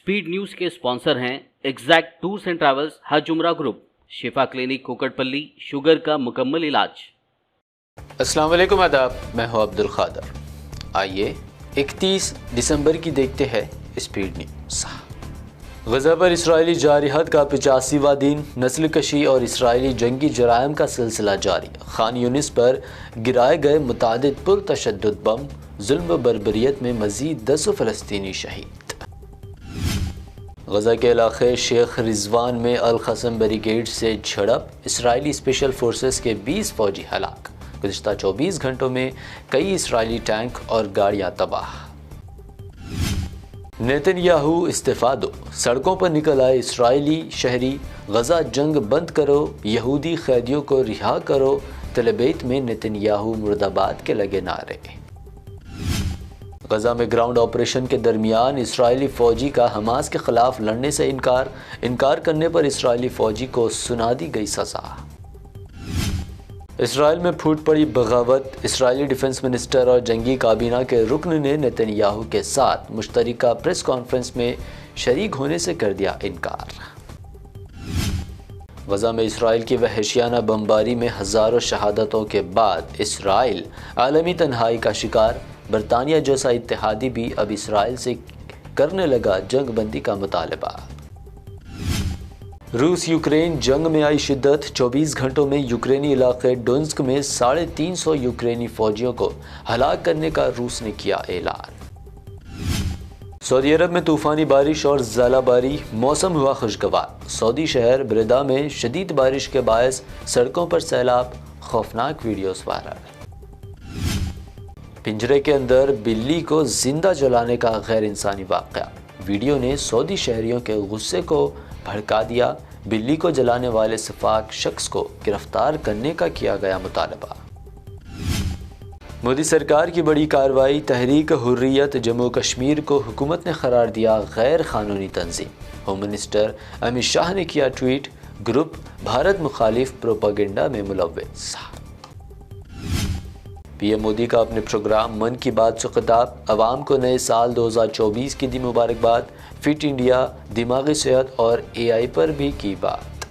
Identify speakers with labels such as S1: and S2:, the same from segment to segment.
S1: Speed news के sponsor हैं exact tours and travels, हज उम्रा ग्रुप, शिफा क्लिनिक कुकटपल्ली, शुगर का मुकम्मल इलाज।
S2: अस्सलाम वालेकुम, आदाब। मैं हूं अब्दुल खादर। आइए 31 दिसंबर की देखते हैं स्पीड न्यूज। गजा पर इसराइली जारहात का 85वां दिन, नस्ल कशी और इसराइली जंगी जराइम का सिलसिला जारी। खान यूनिस पर गिराए गए मुतादिद पुरतशद्दुद बम, जुल्म बर्बरियत में मजीद 10 फ़लस्तीनी शहीद। गजा के इलाके शेख रिजवान में अल क़सम बैरिकेड से झड़प, इसराइली स्पेशल फोर्सेस के 20 फौजी हलाक। गुज़िश्ता 24 घंटों में कई इसराइली टैंक और गाड़ियाँ तबाह। नेतन्याहू इस्तीफ़ा दो, सड़कों पर निकल आए इसराइली शहरी। गजा जंग बंद करो, यहूदी कैदियों को रिहा करो। तलबैत में नेतन्याहू मुर्दाबाद के लगे नारे। गजा में ग्राउंड ऑपरेशन के दरमियान इसराइली फ़ौजी का हमास के ख़िलाफ़ लड़ने से इनकार करने पर इसराइली फ़ौजी को सुना दी गई सज़ा। इसराइल में फूट पड़ी बगावत, इसराइली डिफेंस मिनिस्टर और जंगी काबीना के रुकन ने नेतन्याहू के साथ मुश्तरका प्रेस कॉन्फ्रेंस में शरीक होने से कर दिया इनकार। गजा में इसराइल की वहशियाना बमबारी में हज़ारों शहादतों के बाद इसराइल आलमी तन्हाई का शिकार। बरतानिया जैसा इत्तेहादी भी अब इसराइल से करने लगा जंग बंदी का मुतालबा। रूस यूक्रेन जंग में आई शिद्दत, 24 घंटों में यूक्रेनी इलाके डोन्स्क में 350 यूक्रेनी फौजियों को हलाक करने का रूस ने किया ऐलान। सऊदी अरब में तूफ़ानी बारिश और ज़ालाबारी, मौसम हुआ खुशगवार। सऊदी शहर ब्रेदा में शदीद बारिश के बायस सड़कों पर सैलाब, खौफनाक वीडियोस वायरल। पिंजरे के अंदर बिल्ली को जिंदा जलाने का गैर इंसानी वाक़या, वीडियो ने सऊदी शहरियों के गुस्से को भड़का दिया। बिल्ली को जलाने वाले सफाक शख्स को गिरफ्तार करने का किया गया मुतालबा। मोदी सरकार की बड़ी कार्रवाई, तहरीक हुर्रियत जम्मू कश्मीर को हुकूमत ने करार दिया गैर कानूनी तंजीम। होम मिनिस्टर अमित शाह ने किया ट्वीट, ग्रुप भारत मुखालिफ प्रोपागेंडा में मुलव्वस। पीएम मोदी का अपने प्रोग्राम मन की बात से खिताब, अवाम को नए साल 2024 की दी मुबारकबाद। फिट इंडिया, दिमागी सेहत और एआई पर भी की बात।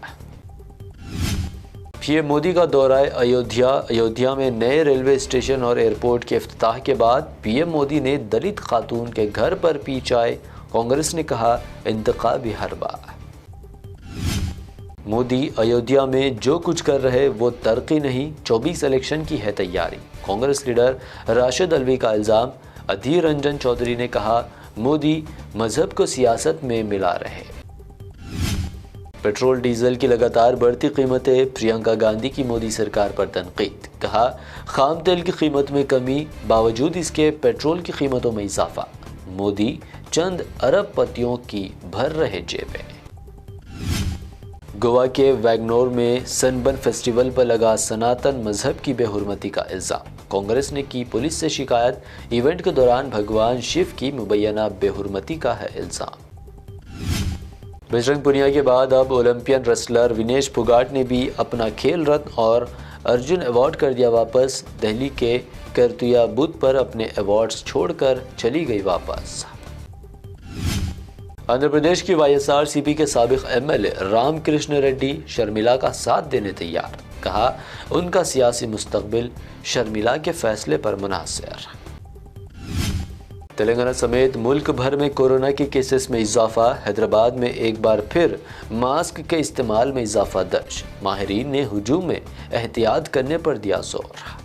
S2: पीएम मोदी का दौरा अयोध्या में नए रेलवे स्टेशन और एयरपोर्ट के इफ्तिताह के बाद पीएम मोदी ने दलित खातून के घर पर पी चाय। कांग्रेस ने कहा इंतखाबी हरबा। मोदी अयोध्या में जो कुछ कर रहे वो तरक्की नहीं, 24 इलेक्शन की है तैयारी। कांग्रेस लीडर राशिद अलवी का इल्ज़ाम। अधीर रंजन चौधरी ने कहा मोदी मजहब को सियासत में मिला रहे। पेट्रोल डीजल की लगातार बढ़ती कीमतें, प्रियंका गांधी की मोदी सरकार पर तनकीद। कहा खाम तेल की कीमत में कमी, बावजूद इसके पेट्रोल की कीमतों में इजाफा। मोदी चंद अरबपतियों की भर रहे जेबें। गोवा के वैगनोर में सनबर्न फेस्टिवल पर लगा सनातन मजहब की बेहुरमती का इल्ज़ाम। कांग्रेस ने की पुलिस से शिकायत, इवेंट के दौरान भगवान शिव की मुबैना बेहुरमती का है इल्ज़ाम। बजरंग पुनिया के बाद अब ओलंपियन रेसलर विनेश फोगाट ने भी अपना खेल रत्न और अर्जुन अवार्ड कर दिया वापस। दिल्ली के करतुया बुध पर अपने अवार्ड्स छोड़कर चली गई वापस। आंध्र प्रदेश की वाईएसआरसीपी के साबिक एमएलए रामकृष्ण रेड्डी शर्मिला का साथ देने तैयार। कहा उनका सियासी मुस्तकबिल शर्मिला के फैसले पर मुनहसर। तेलंगाना समेत मुल्क भर में कोरोना के केसेस में इजाफा। हैदराबाद में एक बार फिर मास्क के इस्तेमाल में इजाफा दर्ज। माहिरीन ने हुजूम में एहतियात करने पर दिया जोर।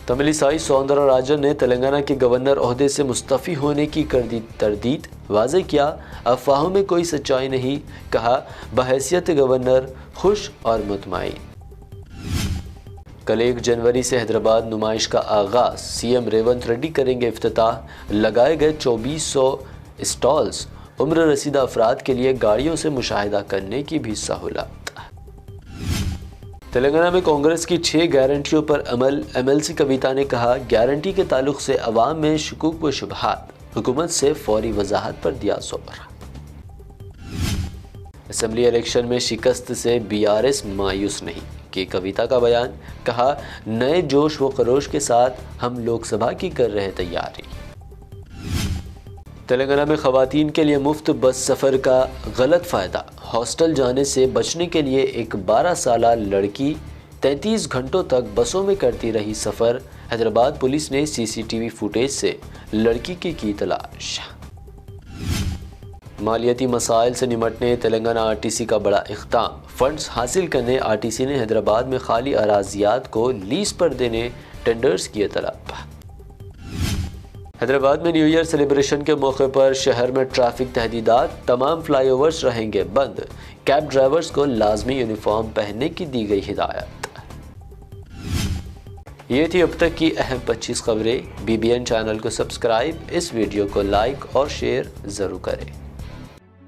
S2: तमिलिसाई सौंदरराजन ने तेलंगाना के गवर्नर ओहदे से मुस्तफ़ी होने की कर दी तरदीद। वाज़ेह किया अफवाहों में कोई सच्चाई नहीं। कहा बहैसियत गवर्नर खुश और मुतमईन। कल 1 जनवरी से हैदराबाद नुमाइश का आगाज, सीएम रेवंत रेड्डी करेंगे इफ्तिताह। लगाए गए 2400 स्टॉल्स, उम्र रसीदा अफराद के लिए गाड़ियों से मुशाहिदा करने की भी सहूलत। तेलंगाना में कांग्रेस की 6 गारंटियों पर अमल। एमएलसी कविता ने कहा गारंटी के ताल्लुक से अवाम में शुकूक व शुबहात, हुकूमत से फौरी वजाहत पर दिया जोर। असेंबली इलेक्शन में शिकस्त से बीआरएस मायूस नहीं, की कविता का बयान। कहा नए जोश व खरोश के साथ हम लोकसभा की कर रहे तैयारी। तेलंगाना में खवातीन के लिए मुफ्त बस सफ़र का गलत फ़ायदा। हॉस्टल जाने से बचने के लिए एक 12 साला लड़की 33 घंटों तक बसों में करती रही सफ़र। हैदराबाद पुलिस ने CCTV फुटेज से लड़की की तलाश। मालियाती मसाइल से निमटने तेलंगाना RTC का बड़ा इक़दाम। फंड्स हासिल करने RTC ने हैदराबाद में खाली अराजियात को लीज पर देने टेंडर्स किए तलब। हैदराबाद में न्यू ईयर सेलिब्रेशन के मौके पर शहर में ट्रैफिक तहदीदात। तमाम फ्लाईओवर्स रहेंगे बंद। कैब ड्राइवर्स को लाजमी यूनिफॉर्म पहनने की दी गई हिदायत। ये थी अब तक की अहम 25 खबरें। BBN चैनल को सब्सक्राइब, इस वीडियो को लाइक और शेयर ज़रूर करें।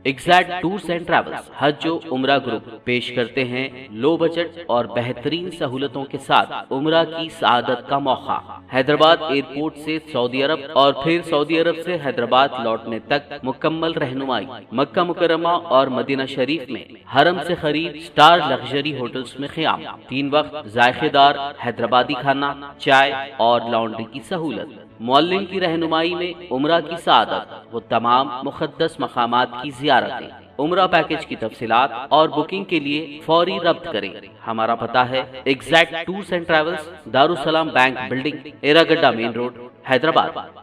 S1: एग्जैक्ट टूर्स एंड ट्रैवल्स हज उम्रा ग्रुप पेश करते हैं लो बजट और बेहतरीन सहूलतों के साथ उम्रा की सआदत का मौका। हैदराबाद एयरपोर्ट से सऊदी अरब और फिर सऊदी अरब से हैदराबाद लौटने तक मुकम्मल रहनुमाई। मक्का मुकर्रमा और मदीना शरीफ में हरम से खरीद स्टार लग्जरी होटल्स में क़याम। 3 वक्त जायकेदार हैदराबादी खाना, चाय और लॉन्ड्री की सहूलत। मौल्लिम की रहनुमाई में उम्रा की सआदत वो तमाम मुक़द्दस मकामात की ज़ियारतें। उम्रा पैकेज की तफसीलात और बुकिंग के लिए फौरी रब्त करें। हमारा पता है exact tours and travels, Darussalam bank building, Erragadda main road, Hyderabad.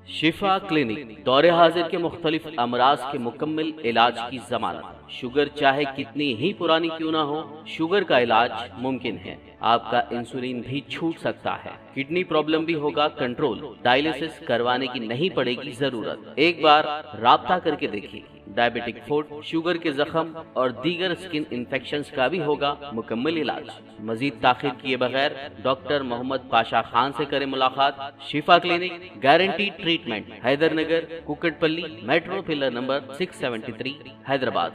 S1: Shifa clinic दौरे हाजिर के मुख्तलिफ अमराज के मुकम्मल इलाज की जमानत। शुगर चाहे कितनी ही पुरानी क्यों ना हो, शुगर का इलाज मुमकिन है। आपका इंसुलिन भी छूट सकता है। किडनी प्रॉब्लम भी होगा कंट्रोल। डायलिसिस करवाने की नहीं पड़ेगी जरूरत। एक बार राब्ता करके देखिए। डायबिटिक फूड, शुगर के जख्म और दीगर स्किन इन्फेक्शंस का भी होगा मुकम्मल इलाज। मजीद ताखीर किए बगैर डॉक्टर मोहम्मद पाशा खान से करें मुलाकात। शिफा clinic, guaranteed treatment, Hydernagar, Kukatpally, metro pillar number 673, Hyderabad.